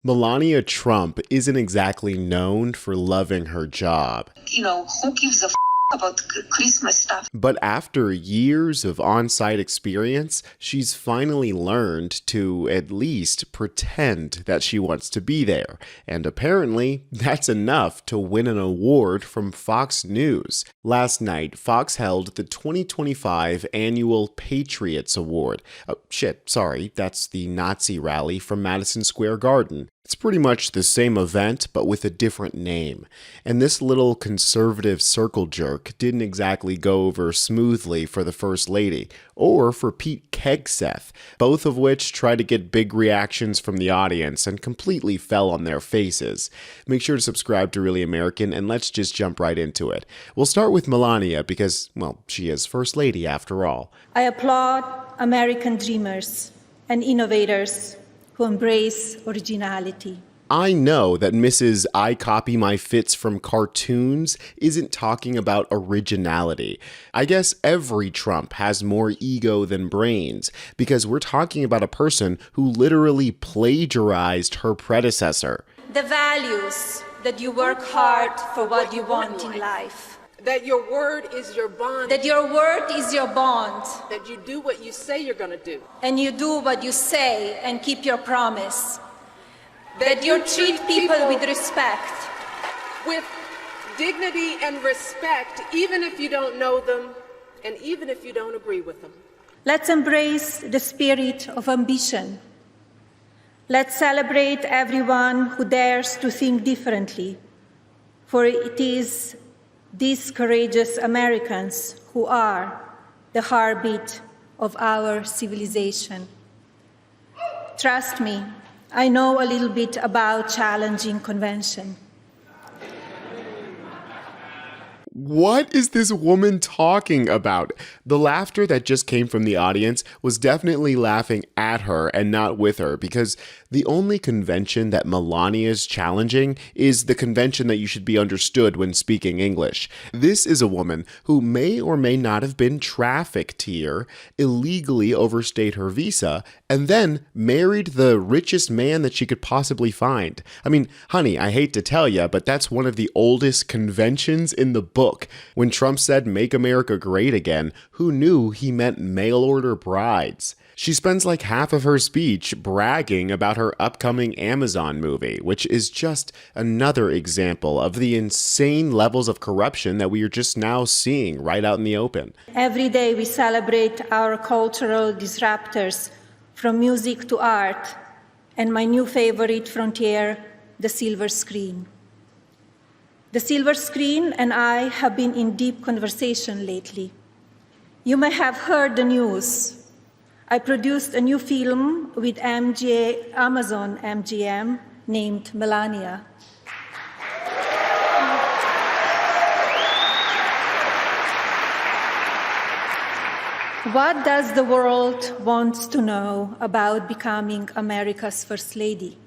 Melania Trump isn't exactly known for loving her job. Who gives a about Christmas stuff? But after years of on-site experience, she's finally learned to at least pretend that she wants to be there. And apparently, that's enough to win an award from Fox News. Last night, Fox held the 2025 annual Patriots Award. That's the Nazi rally from Madison Square Garden. It's pretty much the same event, but with a different name. And this little conservative circle jerk didn't exactly go over smoothly for the First Lady, or for Pete Hegseth, both of which tried to get big reactions from the audience and completely fell on their faces. Make sure to subscribe to Really American, and let's just jump right into it. We'll start with Melania because, well, she is First Lady after all. I applaud American dreamers and innovators who embrace originality. I know that Mrs. I copy my fits from cartoons isn't talking about originality. I guess every Trump has more ego than brains, because we're talking about a person who literally plagiarized her predecessor. The values that you work hard for what you want in life. That your word is your bond. That your word is your bond. That you do what you say you're going to do. And you do what you say and keep your promise. That you treat people with respect. With dignity and respect, even if you don't know them and even if you don't agree with them. Let's embrace the spirit of ambition. Let's celebrate everyone who dares to think differently, for it is these courageous Americans who are the heartbeat of our civilization. Trust me, I know a little bit about challenging convention. What is this woman talking about? The laughter that just came from the audience was definitely laughing at her and not with her, because the only convention that Melania is challenging is the convention that you should be understood when speaking English. This is a woman who may or may not have been trafficked here, illegally overstayed her visa, and then married the richest man that she could possibly find. I mean, honey, I hate to tell you, but that's one of the oldest conventions in the book. When Trump said "Make America Great Again," who knew he meant mail-order brides? She spends like half of her speech bragging about her upcoming Amazon movie, which is just another example of the insane levels of corruption that we are just now seeing right out in the open. Every day we celebrate our cultural disruptors, from music to art, and my new favorite frontier, the silver screen. The silver screen and I have been in deep conversation lately. You may have heard the news. I produced a new film with Amazon MGM named Melania. What does the world want to know about becoming America's First Lady?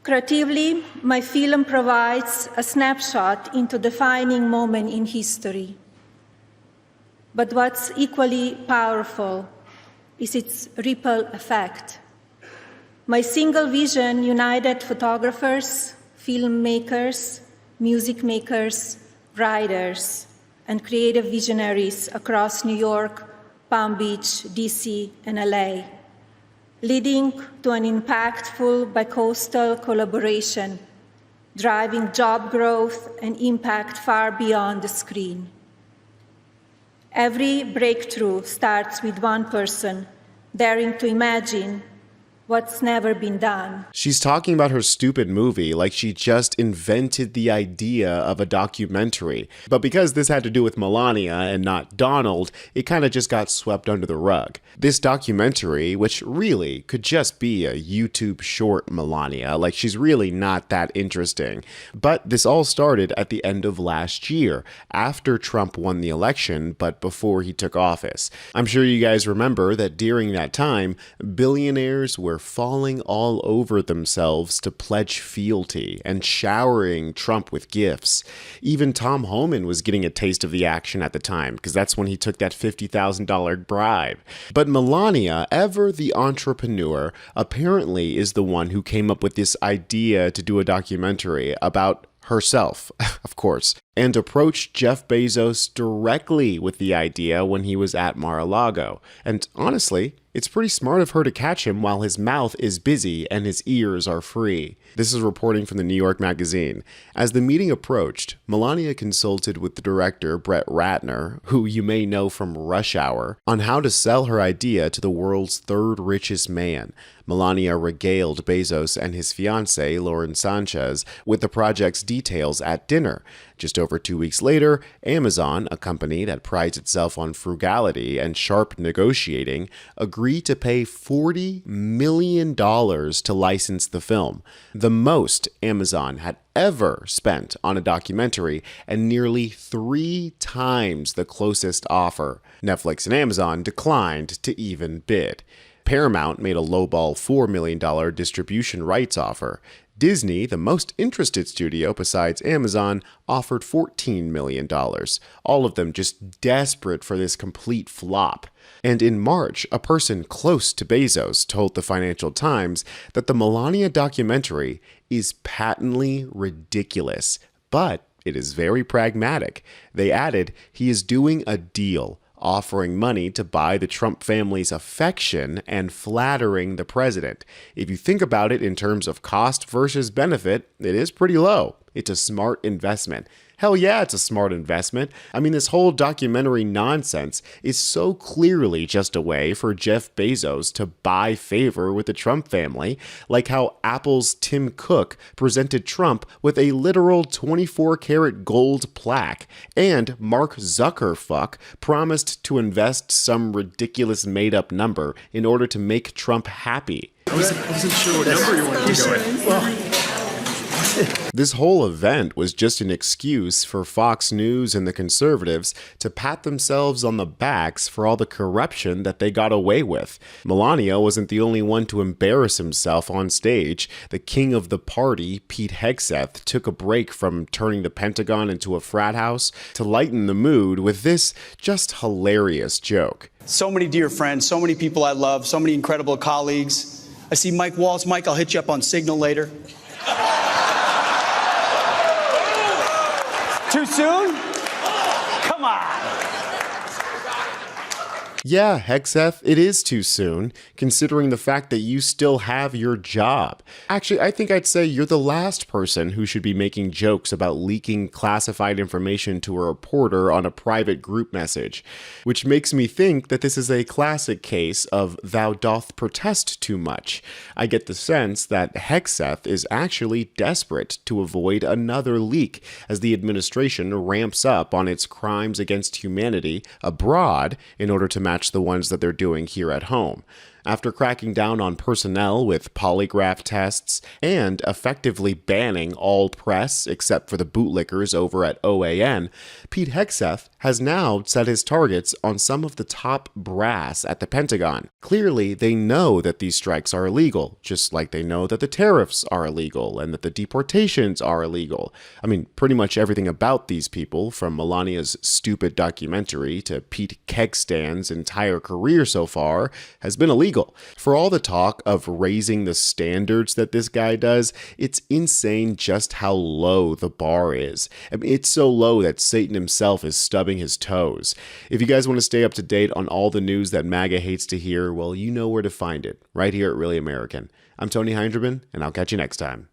Creatively, my film provides a snapshot into a defining moment in history. But what's equally powerful is its ripple effect. My single vision united photographers, filmmakers, music makers, writers, and creative visionaries across New York, Palm Beach, DC, and LA, leading to an impactful bicoastal collaboration, driving job growth and impact far beyond the screen. Every breakthrough starts with one person daring to imagine what's never been done. She's talking about her stupid movie like she just invented the idea of a documentary. But because this had to do with Melania and not Donald, it kind of just got swept under the rug. This documentary, which really could just be a YouTube short Melania, like she's really not that interesting. But this all started at the end of last year, after Trump won the election, but before he took office. I'm sure you guys remember that during that time, billionaires were were falling all over themselves to pledge fealty and showering Trump with gifts. Even Tom Homan was getting a taste of the action at the time, because that's when he took that $50,000 bribe. But Melania, ever the entrepreneur, apparently is the one who came up with this idea to do a documentary about herself, of course, and approached Jeff Bezos directly with the idea when he was at Mar-a-Lago. And honestly, it's pretty smart of her to catch him while his mouth is busy and his ears are free. This is reporting from the New York Magazine. As the meeting approached, Melania consulted with the director, Brett Ratner, who you may know from Rush Hour, on how to sell her idea to the world's third richest man. Melania regaled Bezos and his fiancée, Lauren Sanchez, with the project's details at dinner. Just over 2 weeks later, Amazon, a company that prides itself on frugality and sharp negotiating, agreed to pay $40 million to license the film, the most Amazon had ever spent on a documentary, and nearly 3 times the closest offer. Netflix and Amazon declined to even bid. Paramount made a lowball $4 million distribution rights offer. Disney, the most interested studio besides Amazon, offered $14 million, all of them just desperate for this complete flop. And in March, a person close to Bezos told the Financial Times that the Melania documentary is patently ridiculous, but it is very pragmatic. They added, he is doing a deal, offering money to buy the Trump family's affection and flattering the president. If you think about it in terms of cost versus benefit, it is pretty low. It's a smart investment. Hell yeah, it's a smart investment. I mean, this whole documentary nonsense is so clearly just a way for Jeff Bezos to buy favor with the Trump family, like how Apple's Tim Cook presented Trump with a literal 24-karat gold plaque, and Mark Zuckerfuck promised to invest some ridiculous made-up number in order to make Trump happy. I wasn't sure what number you wanted to go with. This whole event was just an excuse for Fox News and the conservatives to pat themselves on the backs for all the corruption that they got away with. Melania wasn't the only one to embarrass himself on stage. The king of the party, Pete Hegseth, took a break from turning the Pentagon into a frat house to lighten the mood with this just hilarious joke. So many dear friends, so many people I love, so many incredible colleagues. I see Mike Waltz. Mike, I'll hit you up on Signal later. Too soon? Come on. Yeah, Hegseth, it is too soon, considering the fact that you still have your job. Actually, I think I'd say you're the last person who should be making jokes about leaking classified information to a reporter on a private group message, which makes me think that this is a classic case of thou doth protest too much. I get the sense that Hegseth is actually desperate to avoid another leak as the administration ramps up on its crimes against humanity abroad in order to match the ones that they're doing here at home. After cracking down on personnel with polygraph tests and effectively banning all press except for the bootlickers over at OAN, Pete Hegseth has now set his targets on some of the top brass at the Pentagon. Clearly, they know that these strikes are illegal, just like they know that the tariffs are illegal and that the deportations are illegal. I mean, pretty much everything about these people, from Melania's stupid documentary to Pete Kegstan's entire career so far, has been illegal. For all the talk of raising the standards that this guy does, it's insane just how low the bar is. I mean, it's so low that Satan himself is stubbing his toes. If you guys want to stay up to date on all the news that MAGA hates to hear, well, you know where to find it, right here at Really American. I'm Tony Hinderman, and I'll catch you next time.